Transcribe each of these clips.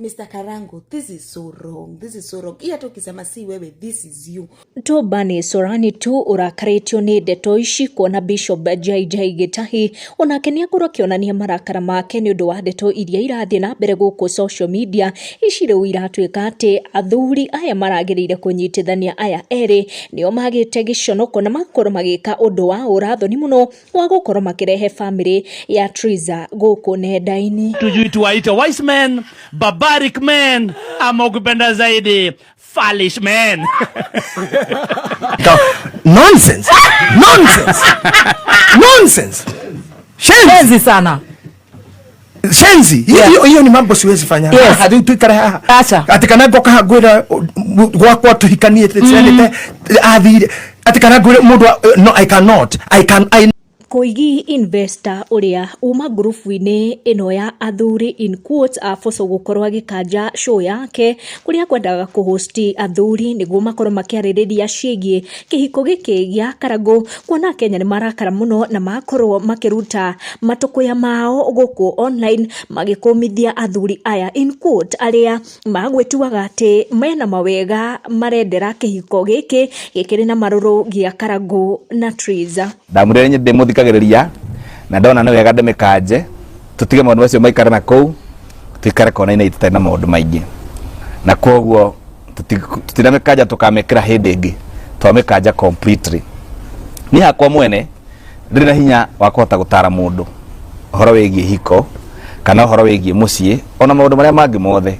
Mr. Karango, this is so wrong. This is so wrong. Iya to kisema si wewe, this is you. Tobani Sorani tu urakaretio ni ndeto ici kuona Bishop Jaijai Gitahi onakenia kurokionania marakara make ni undu wa ndeto iria irathie na mbere guku social media ici riu iratuika ati athuri aya maragirire kunyitithania aya eri nio magite giconoko na makoro magika undu wa urathoni muno wa gukorwo makirehe family ya Triza guku nenda-ini. Tujui tuwaite wise men, barbaric men, ama ukipenda zaidi foolish men. Nonsense. Nonsense. Nonsense. Shenzi sana. Shenzi. Hiyo ni mambo siwezi fanya. Hadi tuikara. Acha. Atikana goka hagwira gwakwa tuhikanie tsenete athire. Atikana gwira mundu no I cannot. Koigi investor uria uma grupu-ini ino ya athuri in quotes afoso gukorwa gikanja show yake kuria kwendaga kuhosti athuri niguo makorwo makiaririria ciigie kihiko giki gia Karango kuona Kenya ni marakara muno na makorwo makiruta matukuya mao guku online magikomithia athuri aya in quote aria magwetuaga ati mena mawega marendera kihiko giki gikiri na maruru gia Karango na Triza. Ndamurenye ndimuthikiria na ndona ni wega ndimikanje tutige maundu macio maikara na kou tuikare kona-ina itete na maundu maingi na koguo tutinamikanja tukamekira hindi ingi twamikanja completely ni hakwa mwene ndiri na hinya wa kuhota gutara mundu horo wigie hiko kana horo wigie mucii ona maundu maria mangi mothe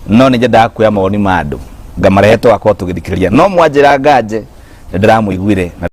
no ni njenda kuya maoni ma andu ngamarehe twakorwo tugithikiriria no mwanjira nganje ndiramuiguire.